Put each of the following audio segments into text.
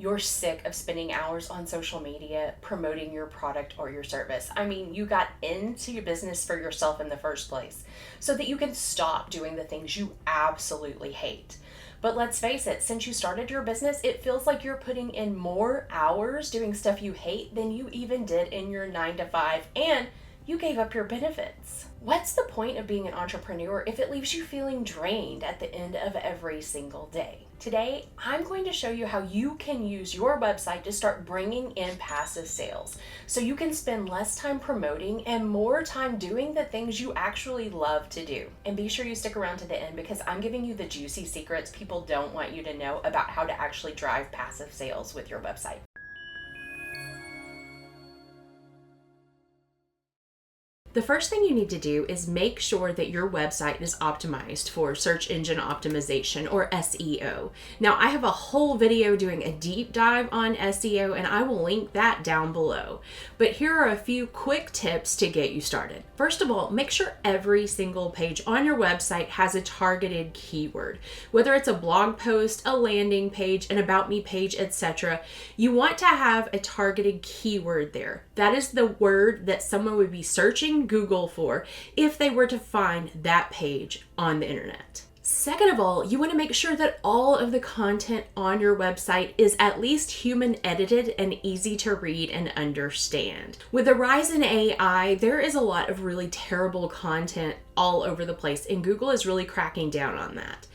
you're sick of spending hours on social media promoting your product or your service. I mean, you got into your business for yourself in the first place so that you can stop doing the things you absolutely hate. But let's face it, since you started your business, it feels like you're putting in more hours doing stuff you hate than you even did in your 9 to 5, and you gave up your benefits. What's the point of being an entrepreneur if it leaves you feeling drained at the end of every single day? Today, I'm going to show you how you can use your website to start bringing in passive sales so you can spend less time promoting and more time doing the things you actually love to do. And be sure you stick around to the end because I'm giving you the juicy secrets people don't want you to know about how to actually drive passive sales with your website. The first thing you need to do is make sure that your website is optimized for search engine optimization, or SEO. Now, I have a whole video doing a deep dive on SEO, and I will link that down below. But here are a few quick tips to get you started. First of all, make sure every single page on your website has a targeted keyword. Whether it's a blog post, a landing page, an about me page, etc., you want to have a targeted keyword there. That is the word that someone would be searching Google for if they were to find that page on the internet. Second of all, you want to make sure that all of the content on your website is at least human edited and easy to read and understand. With the rise in AI, there is a lot of really terrible content all over the place, and Google is really cracking down on that.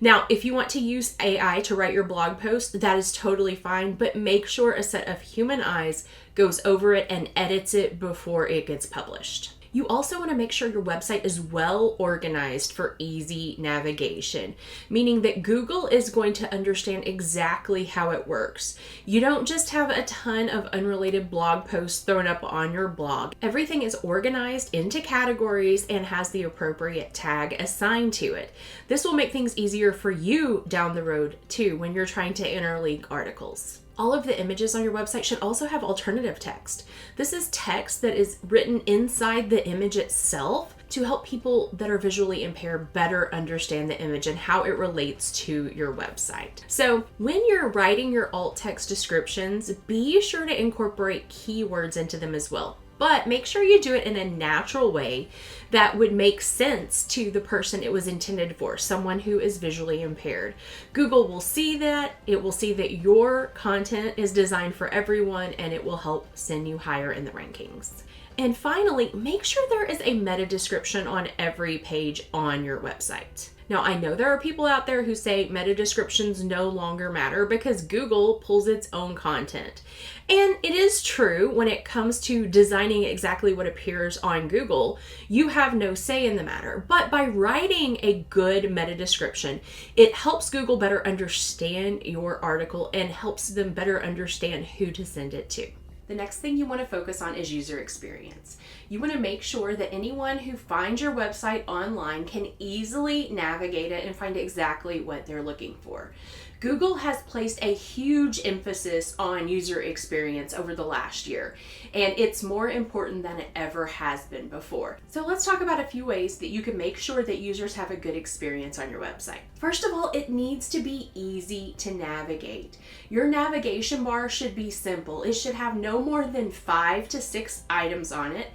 Now, if you want to use AI to write your blog post, that is totally fine, but make sure a set of human eyes goes over it and edits it before it gets published. You also want to make sure your website is well organized for easy navigation, meaning that Google is going to understand exactly how it works. You don't just have a ton of unrelated blog posts thrown up on your blog. Everything is organized into categories and has the appropriate tag assigned to it. This will make things easier for you down the road too when you're trying to interlink articles. All of the images on your website should also have alternative text. This is text that is written inside the image itself to help people that are visually impaired better understand the image and how it relates to your website. So when you're writing your alt text descriptions, be sure to incorporate keywords into them as well. But make sure you do it in a natural way that would make sense to the person it was intended for, someone who is visually impaired. Google will see that, it will see that your content is designed for everyone, and it will help send you higher in the rankings. And finally, make sure there is a meta description on every page on your website. Now, I know there are people out there who say meta descriptions no longer matter because Google pulls its own content. And it is true when it comes to designing exactly what appears on Google, you have no say in the matter. But by writing a good meta description, it helps Google better understand your article and helps them better understand who to send it to. The next thing you want to focus on is user experience. You want to make sure that anyone who finds your website online can easily navigate it and find exactly what they're looking for. Google has placed a huge emphasis on user experience over the last year, and it's more important than it ever has been before. So let's talk about a few ways that you can make sure that users have a good experience on your website. First of all, it needs to be easy to navigate. Your navigation bar should be simple. It should have no more than 5 to 6 items on it.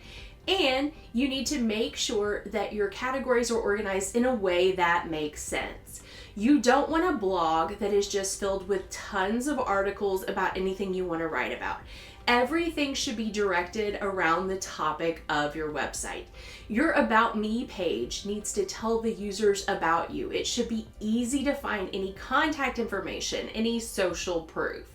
And you need to make sure that your categories are organized in a way that makes sense. You don't want a blog that is just filled with tons of articles about anything you want to write about. Everything should be directed around the topic of your website. Your About Me page needs to tell the users about you. It should be easy to find any contact information, any social proof.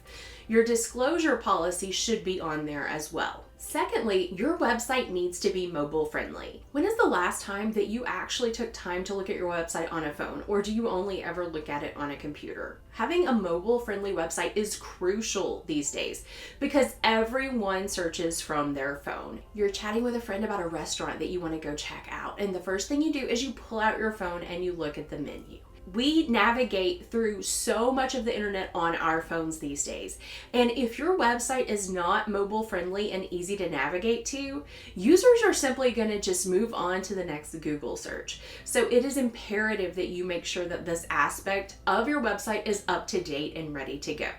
Your disclosure policy should be on there as well. Secondly, your website needs to be mobile friendly. When is the last time that you actually took time to look at your website on a phone, or do you only ever look at it on a computer? Having a mobile friendly website is crucial these days because everyone searches from their phone. You're chatting with a friend about a restaurant that you want to go check out, and the first thing you do is you pull out your phone and you look at the menu. We navigate through so much of the internet on our phones these days. And if your website is not mobile friendly and easy to navigate to, users are simply going to just move on to the next Google search. So it is imperative that you make sure that this aspect of your website is up to date and ready to go.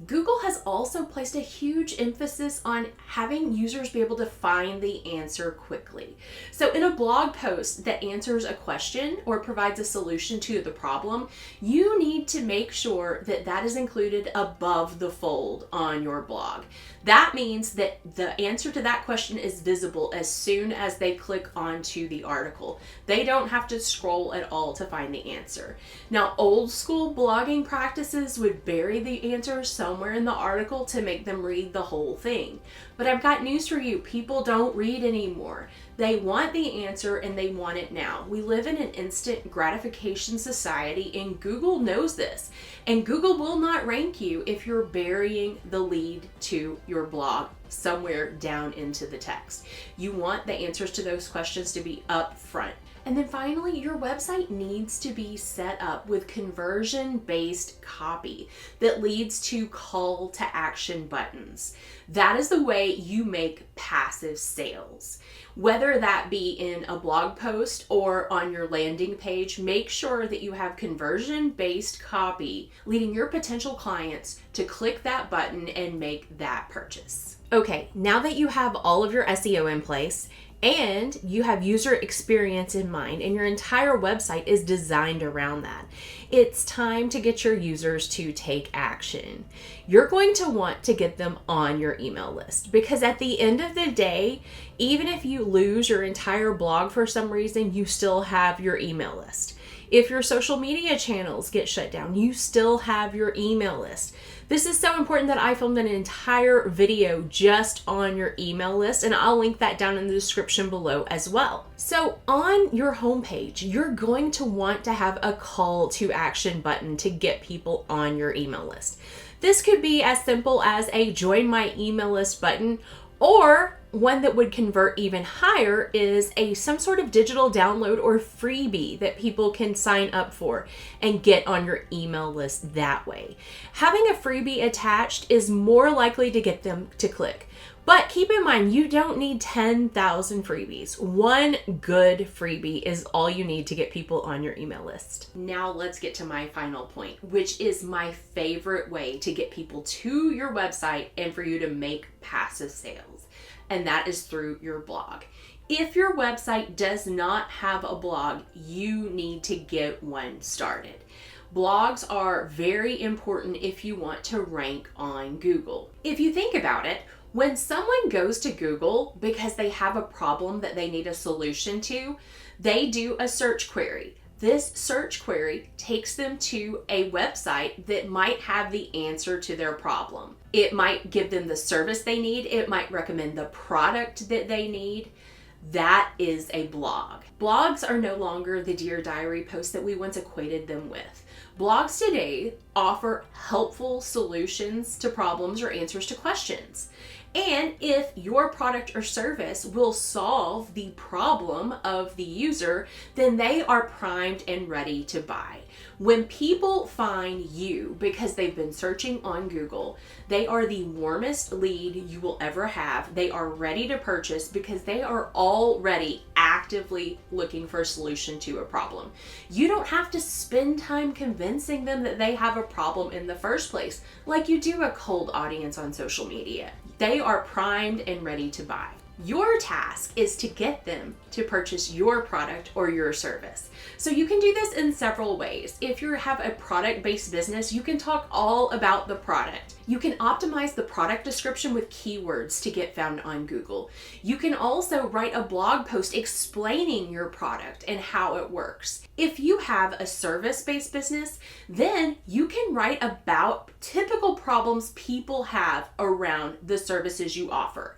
Google has also placed a huge emphasis on having users be able to find the answer quickly. So in a blog post that answers a question or provides a solution to the problem, you need to make sure that that is included above the fold on your blog. That means that the answer to that question is visible as soon as they click onto the article. They don't have to scroll at all to find the answer. Now, old school blogging practices would bury the answer somewhere in the article to make them read the whole thing. But I've got news for you. People don't read anymore. They want the answer and they want it now. We live in an instant gratification society, and Google knows this. And Google will not rank you if you're burying the lead to your blog somewhere down into the text. You want the answers to those questions to be up front. And then finally, your website needs to be set up with conversion-based copy that leads to call to action buttons. That is the way you make passive sales. Whether that be in a blog post or on your landing page, make sure that you have conversion-based copy leading your potential clients to click that button and make that purchase. Okay, now that you have all of your SEO in place, and you have user experience in mind, and your entire website is designed around that, it's time to get your users to take action. You're going to want to get them on your email list, because at the end of the day, even if you lose your entire blog for some reason, you still have your email list. If your social media channels get shut down, you still have your email list. This is so important that I filmed an entire video just on your email list, and I'll link that down in the description below as well. So on your homepage, you're going to want to have a call to action button to get people on your email list. This could be as simple as a join my email list button, or one that would convert even higher is some sort of digital download or freebie that people can sign up for and get on your email list that way. Having a freebie attached is more likely to get them to click. But keep in mind, you don't need 10,000 freebies. One good freebie is all you need to get people on your email list. Now let's get to my final point, which is my favorite way to get people to your website and for you to make passive sales. And that is through your blog. If your website does not have a blog, you need to get one started. Blogs are very important if you want to rank on Google. If you think about it, when someone goes to Google because they have a problem that they need a solution to, they do a search query. This search query takes them to a website that might have the answer to their problem. It might give them the service they need. It might recommend the product that they need. That is a blog. Blogs are no longer the Dear Diary posts that we once equated them with. Blogs today offer helpful solutions to problems or answers to questions. And if your product or service will solve the problem of the user, then they are primed and ready to buy. When people find you because they've been searching on Google, they are the warmest lead you will ever have. They are ready to purchase because they are already actively looking for a solution to a problem. You don't have to spend time convincing them that they have a problem in the first place, like you do a cold audience on social media. They are primed and ready to buy. Your task is to get them to purchase your product or your service. So you can do this in several ways. If you have a product-based business, you can talk all about the product. You can optimize the product description with keywords to get found on Google. You can also write a blog post explaining your product and how it works. If you have a service-based business, then you can write about typical problems people have around the services you offer.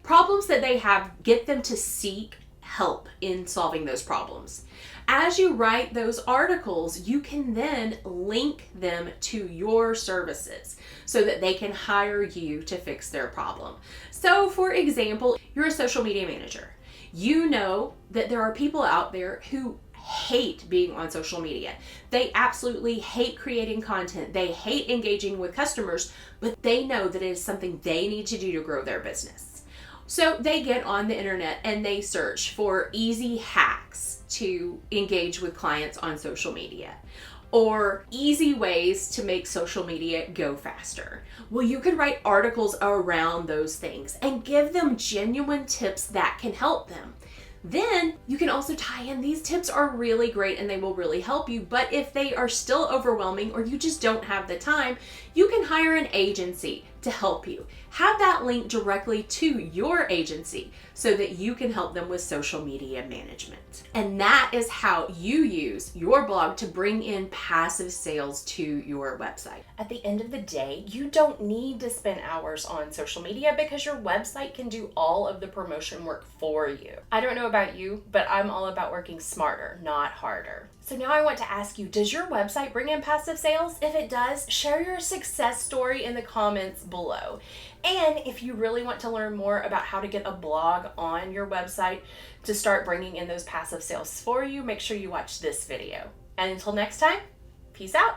Problems that they have, get them to seek help in solving those problems. As you write those articles, you can then link them to your services so that they can hire you to fix their problem. So for example, you're a social media manager. You know that there are people out there who hate being on social media. They absolutely hate creating content. They hate engaging with customers, but they know that it is something they need to do to grow their business. So they get on the internet and they search for easy hacks to engage with clients on social media. or easy ways to make social media go faster. Well, you could write articles around those things and give them genuine tips that can help them. Then you can also tie in, these tips are really great and they will really help you, but if they are still overwhelming or you just don't have the time, you can hire an agency to help you. Have that link directly to your agency so that you can help them with social media management. And that is how you use your blog to bring in passive sales to your website. At the end of the day, you don't need to spend hours on social media because your website can do all of the promotion work for you. I don't know about you, but I'm all about working smarter, not harder. So now I want to ask you, does your website bring in passive sales? If it does, share your success story in the comments below. And if you really want to learn more about how to get a blog on your website to start bringing in those passive sales for you, make sure you watch this video. And until next time, peace out.